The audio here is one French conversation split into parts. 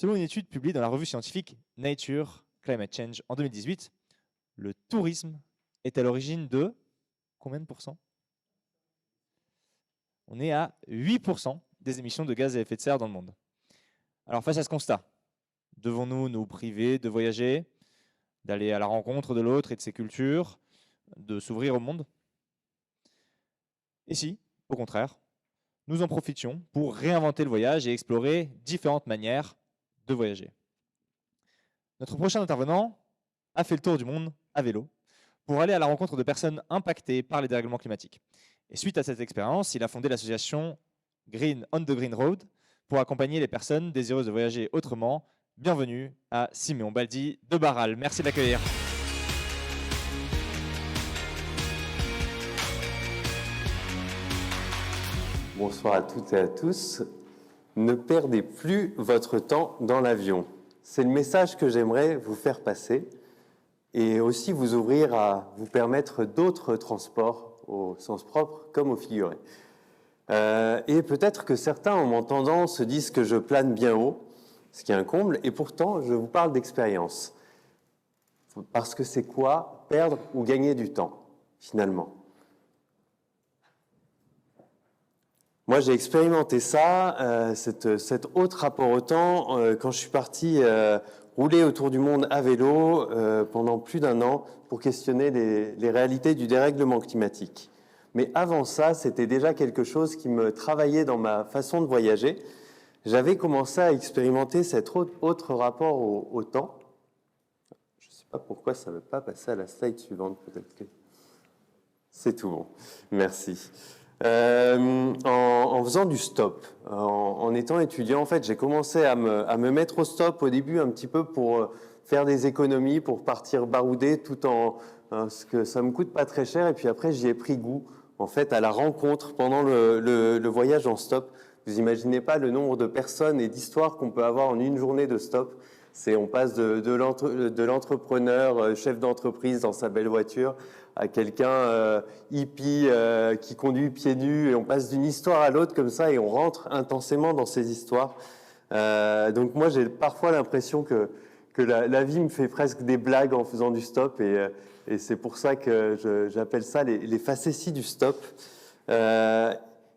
Selon une étude publiée dans la revue scientifique Nature Climate Change en 2018, le tourisme est à l'origine de combien de pourcents? On est à 8% des émissions de gaz à effet de serre dans le monde. Alors face à ce constat, devons-nous nous priver de voyager, d'aller à la rencontre de l'autre et de ses cultures, de s'ouvrir au monde? Et si, au contraire, nous en profitions pour réinventer le voyage et explorer différentes manières de voyager? Notre prochain intervenant a fait le tour du monde à vélo pour aller à la rencontre de personnes impactées par les dérèglements climatiques. Et suite à cette expérience, il a fondé l'association Green on the Green Road pour accompagner les personnes désireuses de voyager autrement. Bienvenue à Siméon Baldi de Barral. Merci de l'accueillir. Bonsoir à toutes et à tous. Ne perdez plus votre temps dans l'avion. C'est le message que j'aimerais vous faire passer et aussi vous ouvrir à vous permettre d'autres transports au sens propre comme au figuré. Et peut-être que certains, en m'entendant, se disent que je plane bien haut, ce qui est un comble, et pourtant je vous parle d'expérience. Parce que c'est quoi perdre ou gagner du temps, finalement? Moi, j'ai expérimenté ça, cet autre rapport au temps, quand je suis parti rouler autour du monde à vélo pendant plus d'1 an pour questionner les réalités du dérèglement climatique. Mais avant ça, c'était déjà quelque chose qui me travaillait dans ma façon de voyager. J'avais commencé à expérimenter cet autre rapport au temps. Je ne sais pas pourquoi ça ne veut pas passer à la slide suivante, peut-être que... C'est tout bon, merci. En faisant du stop, en étant étudiant, en fait, j'ai commencé à me mettre au stop au début un petit peu pour faire des économies, pour partir barouder tout en... parce que ça me coûte pas très cher, et puis après j'y ai pris goût, en fait, à la rencontre pendant le voyage en stop. Vous imaginez pas le nombre de personnes et d'histoires qu'on peut avoir en une journée de stop. On passe de l'entrepreneur, chef d'entreprise dans sa belle voiture, à quelqu'un hippie qui conduit pieds nus, et on passe d'une histoire à l'autre comme ça et on rentre intensément dans ces histoires. Donc moi j'ai parfois l'impression que la vie me fait presque des blagues en faisant du stop, et c'est pour ça que j'appelle ça les facéties du stop.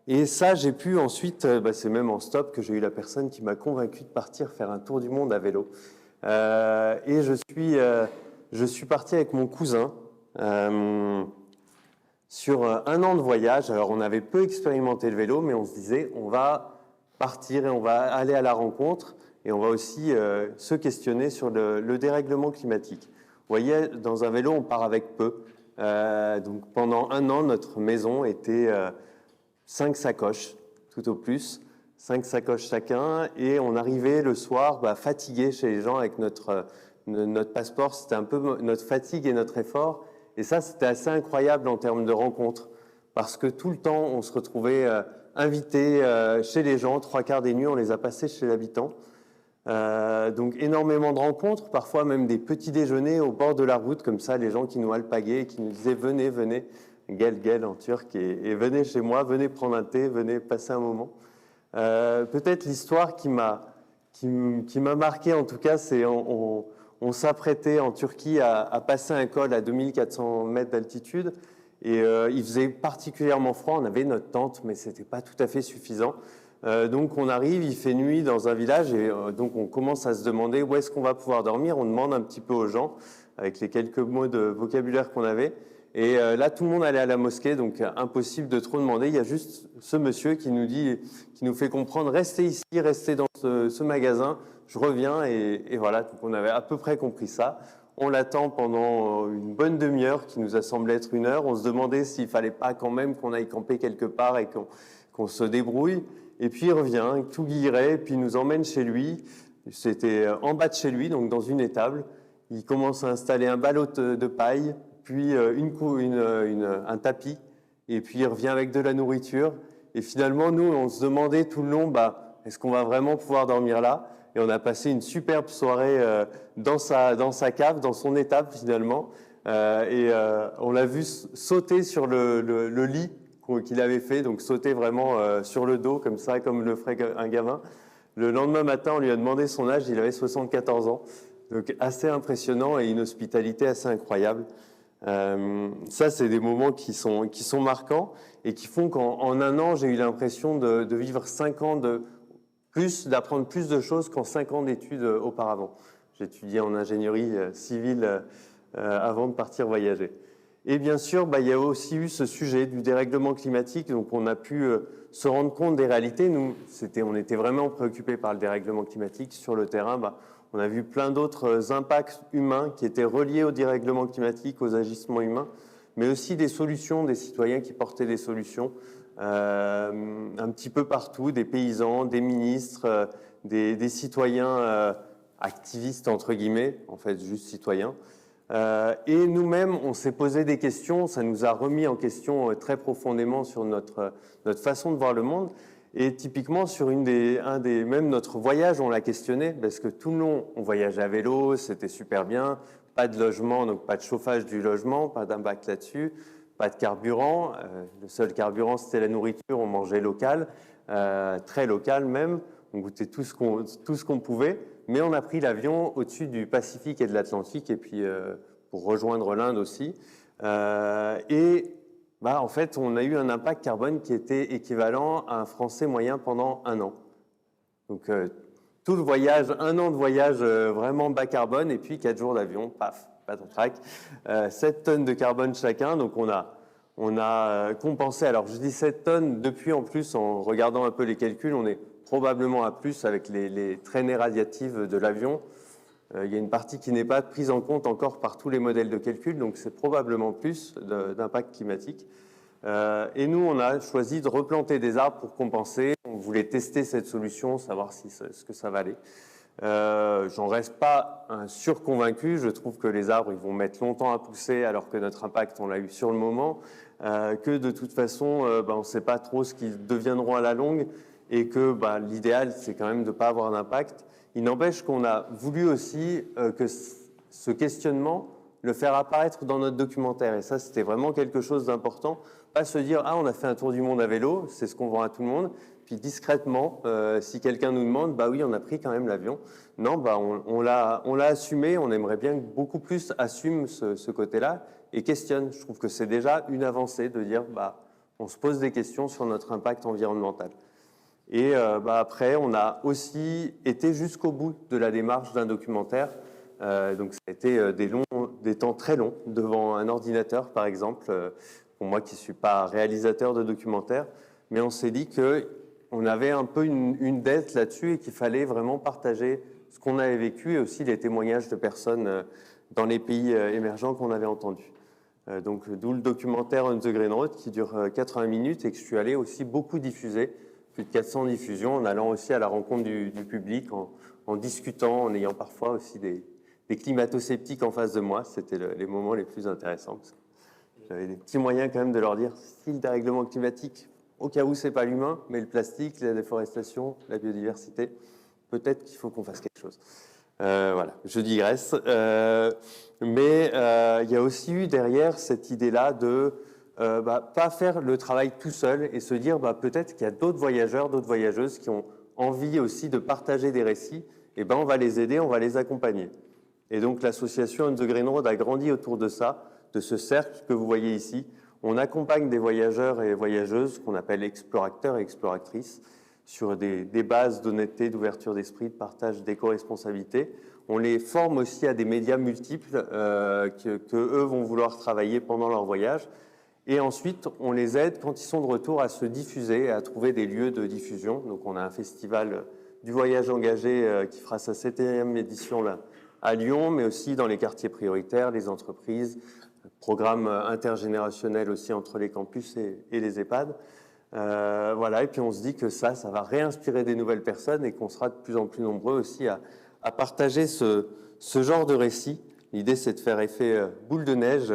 Et ça, j'ai pu ensuite, c'est même en stop que j'ai eu la personne qui m'a convaincu de partir faire un tour du monde à vélo. Et je suis parti avec mon cousin sur 1 an de voyage. Alors, on avait peu expérimenté le vélo, mais on se disait, on va partir et on va aller à la rencontre, et on va aussi se questionner sur le dérèglement climatique. Vous voyez, dans un vélo, on part avec peu. Donc, pendant 1 an, notre maison était 5 sacoches, tout au plus, 5 sacoches chacun, et on arrivait le soir fatigué chez les gens avec notre passeport. C'était un peu notre fatigue et notre effort, et ça c'était assez incroyable en termes de rencontres, parce que tout le temps on se retrouvait invités chez les gens, 3/4 des nuits on les a passées chez l'habitant. Donc énormément de rencontres, parfois même des petits déjeuners au bord de la route, comme ça, les gens qui nous alpaguaient et qui nous disaient « venez, venez ». Gel en turc, et venez chez moi, venez prendre un thé, venez passer un moment. Peut-être l'histoire qui m'a marqué, en tout cas, c'est on s'apprêtait en Turquie à passer un col à 2400 mètres d'altitude, et il faisait particulièrement froid. On avait notre tente, mais c'était pas tout à fait suffisant. Donc on arrive, il fait nuit dans un village, et donc on commence à se demander où est-ce qu'on va pouvoir dormir. On demande un petit peu aux gens, avec les quelques mots de vocabulaire qu'on avait. Et là, tout le monde allait à la mosquée, donc impossible de trop demander. Il y a juste ce monsieur qui nous fait comprendre, restez ici, restez dans ce magasin, je reviens, et voilà. Donc on avait à peu près compris ça. On l'attend pendant une bonne demi-heure, qui nous a semblé être 1 heure. On se demandait s'il fallait pas quand même qu'on aille camper quelque part et qu'on se débrouille. Et puis il revient, tout guilleret, puis il nous emmène chez lui. C'était en bas de chez lui, donc dans une étable. Il commence à installer un ballot de paille, puis un tapis, et puis il revient avec de la nourriture. Et finalement, nous, on se demandait tout le long, est-ce qu'on va vraiment pouvoir dormir là? Et on a passé une superbe soirée dans sa cave, dans son étable finalement. Et on l'a vu sauter sur le lit qu'il avait fait, donc sauter vraiment sur le dos, comme ça, comme le ferait un gamin. Le lendemain matin, on lui a demandé son âge, il avait 74 ans. Donc assez impressionnant et une hospitalité assez incroyable. Ça, c'est des moments qui sont marquants et qui font qu'en un an, j'ai eu l'impression de vivre 5 ans de plus, d'apprendre plus de choses qu'en 5 ans d'études auparavant. J'ai étudié en ingénierie civile avant de partir voyager. Et bien sûr, il y a aussi eu ce sujet du dérèglement climatique, donc on a pu se rendre compte des réalités. Nous, on était vraiment préoccupés par le dérèglement climatique. Sur le terrain, on a vu plein d'autres impacts humains qui étaient reliés au dérèglement climatique, aux agissements humains, mais aussi des solutions, des citoyens qui portaient des solutions un petit peu partout, des paysans, des ministres, des citoyens activistes, entre guillemets, en fait, juste citoyens. Et nous-mêmes, on s'est posé des questions, ça nous a remis en question très profondément sur notre façon de voir le monde. Et typiquement, sur même notre voyage, on l'a questionné, parce que tout le long, on voyageait à vélo, c'était super bien, pas de logement, donc pas de chauffage du logement, pas d'impact là-dessus, pas de carburant. Le seul carburant, c'était la nourriture, on mangeait local, très local même, on goûtait tout ce qu'on pouvait. Mais on a pris l'avion au-dessus du Pacifique et de l'Atlantique, et puis pour rejoindre l'Inde aussi. En fait, on a eu un impact carbone qui était équivalent à un Français moyen pendant un an. Donc, tout le voyage, un an de voyage vraiment bas carbone, et puis 4 jours d'avion, paf, pas de trac. 7 tonnes de carbone chacun, donc on a compensé. Alors, je dis 7 tonnes, depuis en plus, en regardant un peu les calculs, on est probablement à plus avec les traînées radiatives de l'avion. Il y a une partie qui n'est pas prise en compte encore par tous les modèles de calcul, donc c'est probablement plus d'impact climatique. Et nous, on a choisi de replanter des arbres pour compenser. On voulait tester cette solution, savoir ce que ça valait. J'en reste pas surconvaincu. Je trouve que les arbres, ils vont mettre longtemps à pousser, alors que notre impact, on l'a eu sur le moment. Que de toute façon, on ne sait pas trop ce qu'ils deviendront à la longue. Et que l'idéal, c'est quand même de ne pas avoir d'impact. Il n'empêche qu'on a voulu aussi que ce questionnement, le faire apparaître dans notre documentaire. Et ça, c'était vraiment quelque chose d'important. Pas se dire « Ah, on a fait un tour du monde à vélo, c'est ce qu'on vend à tout le monde. » Puis discrètement, si quelqu'un nous demande « Bah oui, on a pris quand même l'avion. » Non, on l'a assumé. On aimerait bien que beaucoup plus assument ce côté-là et questionnent. Je trouve que c'est déjà une avancée de dire on se pose des questions sur notre impact environnemental. Et après, on a aussi été jusqu'au bout de la démarche d'un documentaire. Donc, ça a été des temps très longs devant un ordinateur, par exemple, pour moi qui ne suis pas réalisateur de documentaires. Mais on s'est dit qu'on avait un peu une dette là-dessus et qu'il fallait vraiment partager ce qu'on avait vécu et aussi les témoignages de personnes dans les pays émergents qu'on avait entendus. Donc, d'où le documentaire On the Green Road qui dure 80 minutes et que je suis allé aussi beaucoup diffuser. Plus de 400 diffusions, en allant aussi à la rencontre du public, en discutant, en ayant parfois aussi des climato-sceptiques en face de moi. C'était les moments les plus intéressants. J'avais des petits moyens quand même de leur dire, si le dérèglement climatique, au cas où c'est pas l'humain, mais le plastique, la déforestation, la biodiversité, peut-être qu'il faut qu'on fasse quelque chose. Voilà, je digresse. Mais il y a aussi eu derrière cette idée-là de pas faire le travail tout seul et se dire peut-être qu'il y a d'autres voyageurs, d'autres voyageuses qui ont envie aussi de partager des récits, et on va les aider, on va les accompagner. Et donc l'association On the Green Road a grandi autour de ça, de ce cercle que vous voyez ici. On accompagne des voyageurs et voyageuses qu'on appelle explorateurs et exploratrices sur des bases d'honnêteté, d'ouverture d'esprit, de partage d'éco-responsabilité. On les forme aussi à des médias multiples que eux vont vouloir travailler pendant leur voyage. Et ensuite, on les aide, quand ils sont de retour, à se diffuser, à trouver des lieux de diffusion. Donc, on a un festival du voyage engagé qui fera sa 7e édition là, à Lyon, mais aussi dans les quartiers prioritaires, les entreprises, programme intergénérationnel aussi entre les campus et les EHPAD. Voilà, et puis on se dit que ça va réinspirer des nouvelles personnes et qu'on sera de plus en plus nombreux aussi à partager ce genre de récit. L'idée, c'est de faire effet boule de neige,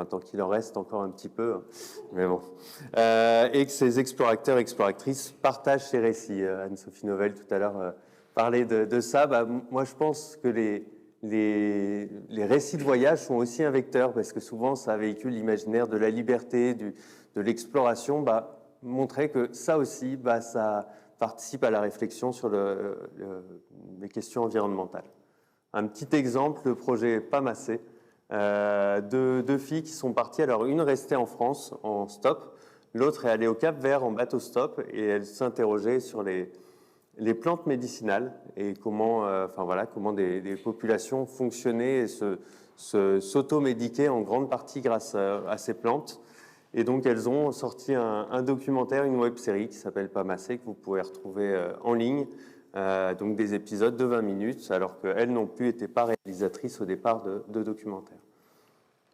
tant qu'il en reste encore un petit peu, mais bon. Et que ces explorateurs et exploratrices partagent ces récits. Anne-Sophie Novelle, tout à l'heure, parlait de ça. Moi, je pense que les récits de voyage sont aussi un vecteur, parce que souvent, ça véhicule l'imaginaire de la liberté, de l'exploration. Montrer que ça aussi, ça participent à la réflexion sur les questions environnementales. Un petit exemple, le projet PAMACÉ, deux filles qui sont parties. Alors, une restait en France en stop, l'autre est allée au Cap-Vert en bateau stop et elle s'interrogeait sur les plantes médicinales et comment des populations fonctionnaient et s'automédiquaient en grande partie grâce à ces plantes. Et donc, elles ont sorti un documentaire, une web-série qui s'appelle PAMACÉ, que vous pouvez retrouver en ligne, donc des épisodes de 20 minutes, alors qu'elles non plus n'étaient pas réalisatrices au départ de documentaires.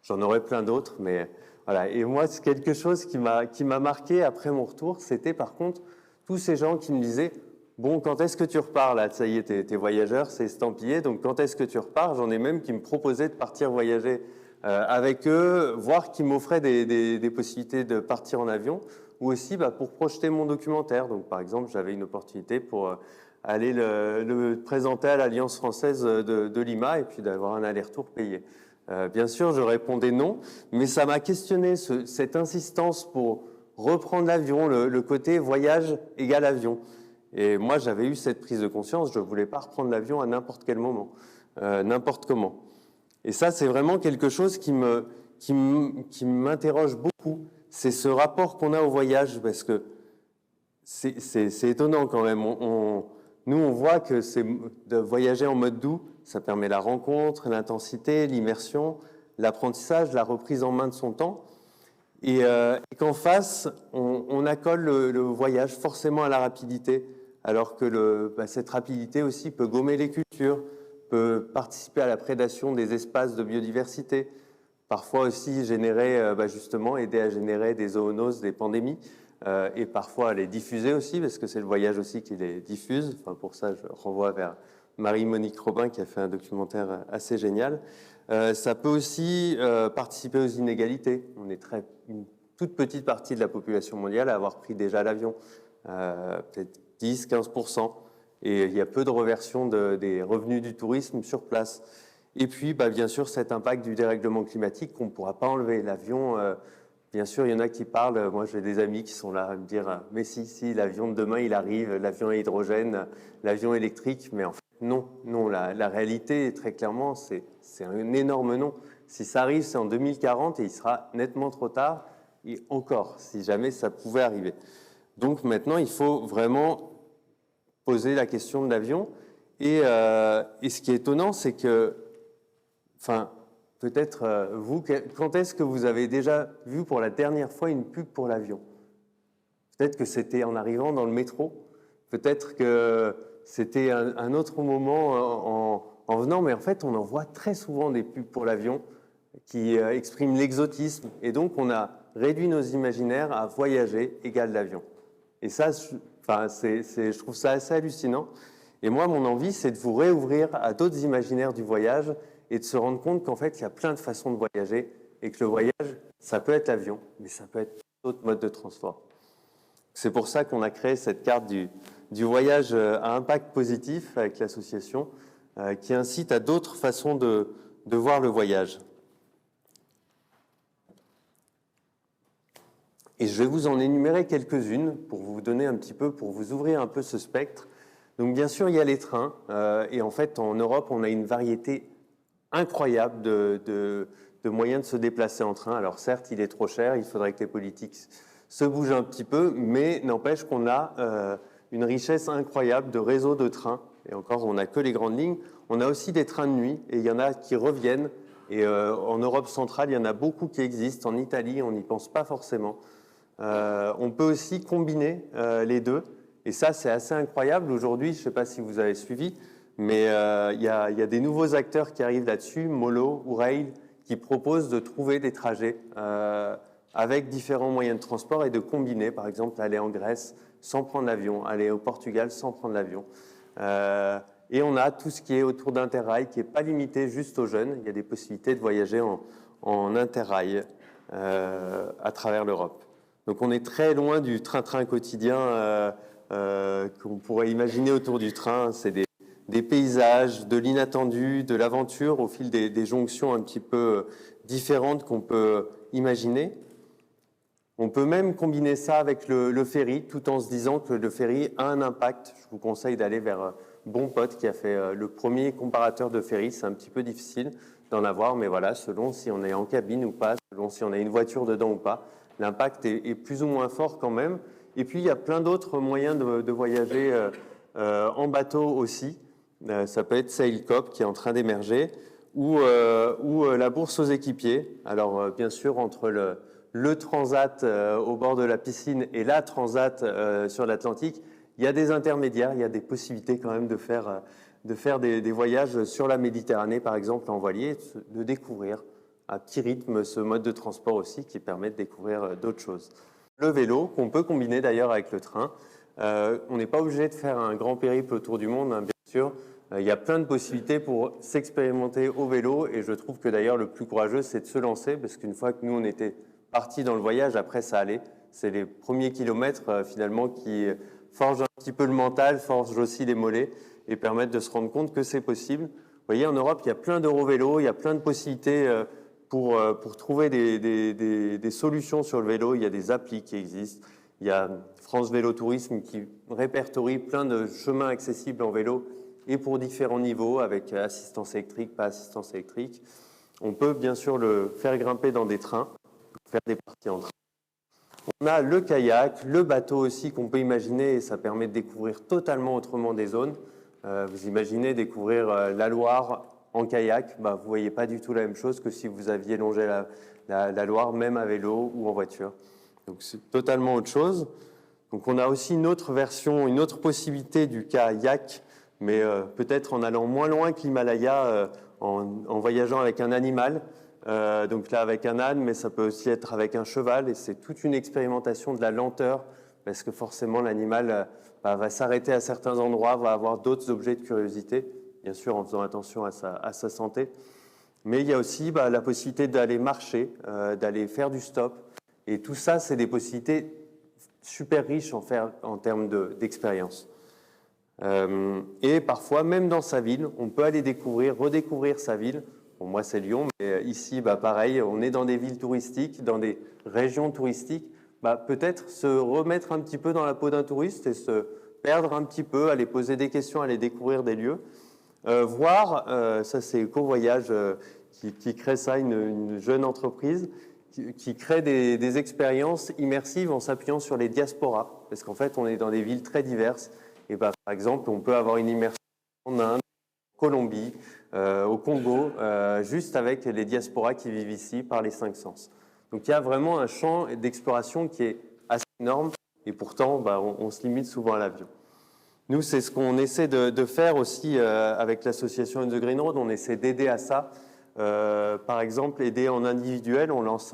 J'en aurais plein d'autres, mais voilà. Et moi, c'est quelque chose qui m'a marqué après mon retour, c'était par contre tous ces gens qui me disaient « Bon, quand est-ce que tu repars là? Ça y est, t'es voyageur, c'est estampillé, donc quand est-ce que tu repars ?» J'en ai même qui me proposaient de partir voyager avec eux, voire qui m'offraient des possibilités de partir en avion, ou aussi pour projeter mon documentaire. Donc par exemple, j'avais une opportunité pour aller le présenter à l'Alliance française de Lima et puis d'avoir un aller-retour payé. Bien sûr, je répondais non, mais ça m'a questionné, cette insistance pour reprendre l'avion, le côté voyage égale avion. Et moi, j'avais eu cette prise de conscience, je ne voulais pas reprendre l'avion à n'importe quel moment, n'importe comment. Et ça, c'est vraiment quelque chose qui m'interroge beaucoup. C'est ce rapport qu'on a au voyage, parce que c'est étonnant quand même. Nous, on voit que de voyager en mode doux, ça permet la rencontre, l'intensité, l'immersion, l'apprentissage, la reprise en main de son temps. Et qu'en face, on accole le voyage forcément à la rapidité, alors que cette rapidité aussi peut gommer les cultures, peut participer à la prédation des espaces de biodiversité, parfois aussi justement aider à générer des zoonoses, des pandémies, et parfois les diffuser aussi, parce que c'est le voyage aussi qui les diffuse. Enfin, pour ça, je renvoie vers Marie-Monique Robin qui a fait un documentaire assez génial. Ça peut aussi participer aux inégalités. On est une toute petite partie de la population mondiale à avoir pris déjà l'avion, peut-être 10-15%. Et il y a peu de reversion des revenus du tourisme sur place. Et puis, bien sûr, cet impact du dérèglement climatique qu'on ne pourra pas enlever. L'avion, bien sûr, il y en a qui parlent. Moi, j'ai des amis qui sont là à me dire « Mais si, l'avion de demain, il arrive, l'avion à hydrogène, l'avion électrique. » Mais en fait, non. La réalité, très clairement, c'est un énorme non. Si ça arrive, c'est en 2040 et il sera nettement trop tard. Et encore, si jamais ça pouvait arriver. Donc maintenant, il faut vraiment poser la question de l'avion. Et ce qui est étonnant, c'est que, peut-être vous, quand est-ce que vous avez déjà vu pour la dernière fois une pub pour l'avion? Peut-être que c'était en arrivant dans le métro, peut-être que c'était un autre moment en venant, mais en fait, on en voit très souvent des pubs pour l'avion qui expriment l'exotisme. Et donc, on a réduit nos imaginaires à voyager égale l'avion. Et ça, je trouve ça assez hallucinant. Et moi, mon envie, c'est de vous réouvrir à d'autres imaginaires du voyage et de se rendre compte qu'en fait, il y a plein de façons de voyager et que le voyage, ça peut être l'avion, mais ça peut être d'autres modes de transport. C'est pour ça qu'on a créé cette carte du voyage à impact positif avec l'association qui incite à d'autres façons de voir le voyage. Et je vais vous en énumérer quelques-unes pour vous donner un petit peu, pour vous ouvrir un peu ce spectre. Donc bien sûr, il y a les trains. Et en fait, en Europe, on a une variété incroyable de moyens de se déplacer en train. Alors certes, il est trop cher, il faudrait que les politiques se bougent un petit peu, mais n'empêche qu'on a une richesse incroyable de réseaux de trains. Et encore, on n'a que les grandes lignes. On a aussi des trains de nuit, et il y en a qui reviennent. Et en Europe centrale, il y en a beaucoup qui existent. En Italie, on n'y pense pas forcément. On peut aussi combiner les deux. Et ça, c'est assez incroyable. Aujourd'hui, je ne sais pas si vous avez suivi, mais il y a des nouveaux acteurs qui arrivent là-dessus, Molo ou Rail, qui proposent de trouver des trajets avec différents moyens de transport et de combiner, par exemple, aller en Grèce sans prendre l'avion, aller au Portugal sans prendre l'avion. Et on a tout ce qui est autour d'Interrail, qui n'est pas limité juste aux jeunes. Il y a des possibilités de voyager en Interrail à travers l'Europe. Donc on est très loin du train-train quotidien qu'on pourrait imaginer autour du train. C'est des paysages, de l'inattendu, de l'aventure au fil des jonctions un petit peu différentes qu'on peut imaginer. On peut même combiner ça avec le ferry, tout en se disant que le ferry a un impact. Je vous conseille d'aller vers Bon Pote, qui a fait le premier comparateur de ferry. C'est un petit peu difficile d'en avoir, mais voilà, selon si on est en cabine ou pas, selon si on a une voiture dedans ou pas, l'impact est plus ou moins fort quand même. Et puis, il y a plein d'autres moyens de voyager en bateau aussi. Ça peut être Sailcop, qui est en train d'émerger, ou la bourse aux équipiers. Alors, bien sûr, entre le transat au bord de la piscine et la transat sur l'Atlantique, il y a des intermédiaires, il y a des possibilités quand même de faire des voyages sur la Méditerranée, par exemple, en voilier, de découvrir à petit rythme ce mode de transport aussi qui permet de découvrir d'autres choses. Le vélo, qu'on peut combiner d'ailleurs avec le train. On n'est pas obligé de faire un grand périple autour du monde, hein, bien sûr. Il y a plein de possibilités pour s'expérimenter au vélo et je trouve que d'ailleurs le plus courageux, c'est de se lancer parce qu'une fois que nous, on était partis dans le voyage, après ça allait. C'est les premiers kilomètres finalement qui forgent un petit peu le mental, forgent aussi les mollets et permettent de se rendre compte que c'est possible. Vous voyez, en Europe, il y a plein d'Eurovélo, il y a plein de possibilités pour trouver des solutions sur le vélo. Il y a des applis qui existent. Il y a France Vélo Tourisme qui répertorie plein de chemins accessibles en vélo et pour différents niveaux avec assistance électrique, pas assistance électrique. On peut bien sûr le faire grimper dans des trains, faire des parties en train. On a le kayak, le bateau aussi qu'on peut imaginer et ça permet de découvrir totalement autrement des zones. Vous imaginez découvrir la Loire en kayak, vous ne voyez pas du tout la même chose que si vous aviez longé la Loire, même à vélo ou en voiture. Donc c'est totalement autre chose. Donc on a aussi une autre version, une autre possibilité du kayak, mais peut-être en allant moins loin que l'Himalaya, en voyageant avec un animal. Donc là avec un âne, mais ça peut aussi être avec un cheval, et c'est toute une expérimentation de la lenteur, parce que forcément l'animal va s'arrêter à certains endroits, va avoir d'autres objets de curiosité, bien sûr en faisant attention à sa santé. Mais il y a aussi la possibilité d'aller marcher, d'aller faire du stop, et tout ça, c'est des possibilités super riches en termes d'expérience. Et parfois, même dans sa ville, on peut aller redécouvrir sa ville. Bon, moi, c'est Lyon, mais ici, pareil, on est dans des villes touristiques, dans des régions touristiques. Peut-être se remettre un petit peu dans la peau d'un touriste et se perdre un petit peu, aller poser des questions, aller découvrir des lieux. Voir, ça c'est EcoVoyage qui crée ça, une jeune entreprise qui crée des expériences immersives en s'appuyant sur les diasporas. Parce qu'en fait, on est dans des villes très diverses. Et par exemple, on peut avoir une immersion en Inde, en Colombie, au Congo, juste avec les diasporas qui vivent ici par les 5 sens. Donc il y a vraiment un champ d'exploration qui est assez énorme et pourtant on se limite souvent à l'avion. Nous, c'est ce qu'on essaie de faire aussi avec l'association On the Green Road, on essaie d'aider à ça. Par exemple, aider en individuel, on lance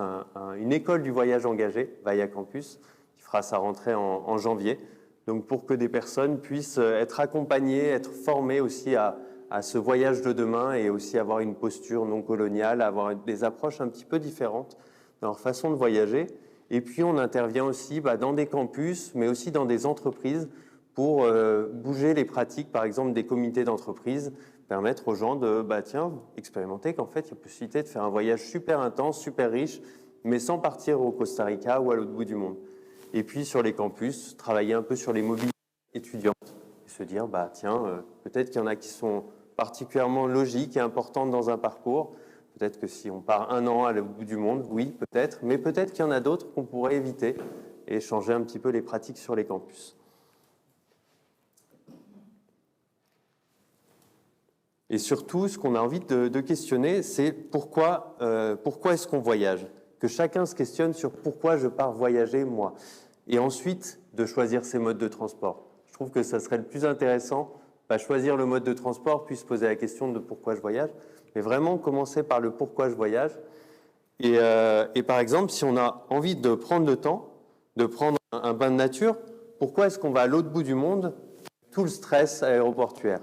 une école du voyage engagé, Via Campus, qui fera sa rentrée en janvier. Donc pour que des personnes puissent être accompagnées, être formées aussi à ce voyage de demain et aussi avoir une posture non coloniale, avoir des approches un petit peu différentes dans leur façon de voyager. Et puis on intervient aussi dans des campus, mais aussi dans des entreprises pour bouger les pratiques, par exemple des comités d'entreprise, permettre aux gens de expérimenter qu'en fait il y a possibilité de faire un voyage super intense, super riche, mais sans partir au Costa Rica ou à l'autre bout du monde. Et puis sur les campus, travailler un peu sur les mobilités étudiantes et se dire peut-être qu'il y en a qui sont particulièrement logiques et importantes dans un parcours. Peut-être que si on part 1 an à l'autre bout du monde, oui, peut-être, mais peut-être qu'il y en a d'autres qu'on pourrait éviter et changer un petit peu les pratiques sur les campus. Et surtout, ce qu'on a envie de questionner, c'est pourquoi est-ce qu'on voyage ? Que chacun se questionne sur pourquoi je pars voyager, moi. Et ensuite, de choisir ses modes de transport. Je trouve que ça serait le plus intéressant, choisir le mode de transport, puis se poser la question de pourquoi je voyage, mais vraiment commencer par le pourquoi je voyage. Et par exemple, si on a envie de prendre le temps, de prendre un bain de nature, pourquoi est-ce qu'on va à l'autre bout du monde, tout le stress aéroportuaire ?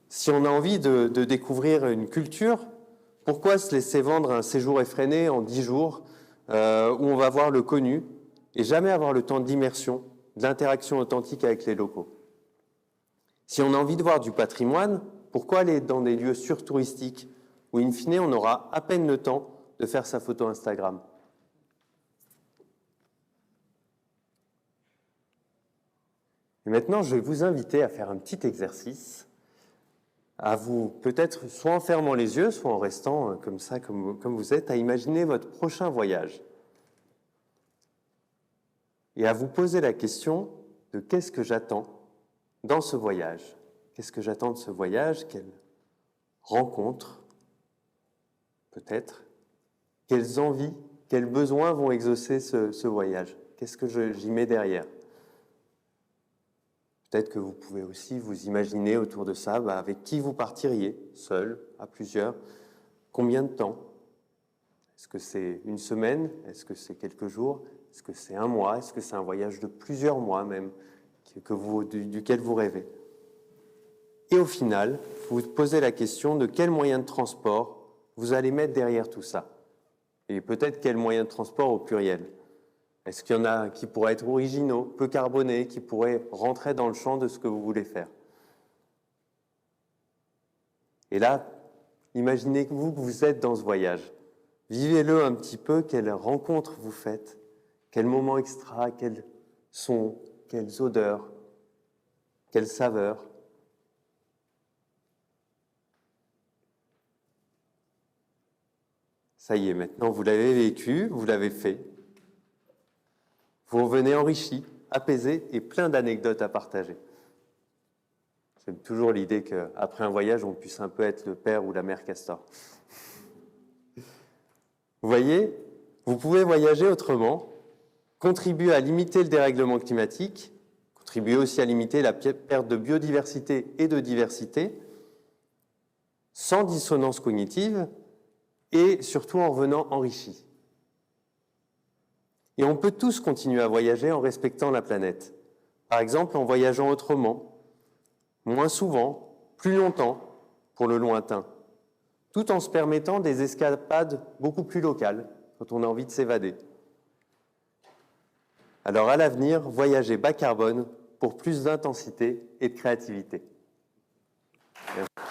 Si on a envie de découvrir une culture, pourquoi se laisser vendre un séjour effréné en 10 jours où on va voir le connu et jamais avoir le temps d'immersion, d'interaction authentique avec les locaux ? Si on a envie de voir du patrimoine, pourquoi aller dans des lieux surtouristiques où, in fine, on aura à peine le temps de faire sa photo Instagram ? Et maintenant, je vais vous inviter à faire un petit exercice, à vous, peut-être soit en fermant les yeux, soit en restant comme ça, comme vous êtes, à imaginer votre prochain voyage. Et à vous poser la question de qu'est-ce que j'attends dans ce voyage? Qu'est-ce que j'attends de ce voyage? Quelle rencontre, peut-être? Quelles envies, quels besoins vont exaucer ce voyage? Qu'est-ce que j'y mets derrière? Peut-être que vous pouvez aussi vous imaginer autour de ça avec qui vous partiriez, seul, à plusieurs. Combien de temps? Est-ce que c'est une semaine? Est-ce que c'est quelques jours? Est-ce que c'est un mois? Est-ce que c'est un voyage de plusieurs mois même duquel vous rêvez? Et au final, vous vous posez la question de quel moyen de transport vous allez mettre derrière tout ça. Et peut-être quel moyen de transport au pluriel. Est-ce qu'il y en a qui pourraient être originaux, peu carbonés, qui pourraient rentrer dans le champ de ce que vous voulez faire? Et là, imaginez-vous que vous êtes dans ce voyage. Vivez-le un petit peu, quelles rencontres vous faites, quels moments extra, quels sons, quelles odeurs, quelles saveurs. Ça y est, maintenant vous l'avez vécu, vous l'avez fait. Vous revenez enrichi, apaisé et plein d'anecdotes à partager. J'aime toujours l'idée qu'après un voyage, on puisse un peu être le père ou la mère castor. Vous voyez, vous pouvez voyager autrement, contribuer à limiter le dérèglement climatique, contribuer aussi à limiter la perte de biodiversité et de diversité, sans dissonance cognitive et surtout en revenant enrichi. Et on peut tous continuer à voyager en respectant la planète. Par exemple, en voyageant autrement, moins souvent, plus longtemps, pour le lointain, tout en se permettant des escapades beaucoup plus locales, quand on a envie de s'évader. Alors à l'avenir, voyagez bas carbone pour plus d'intensité et de créativité. Merci.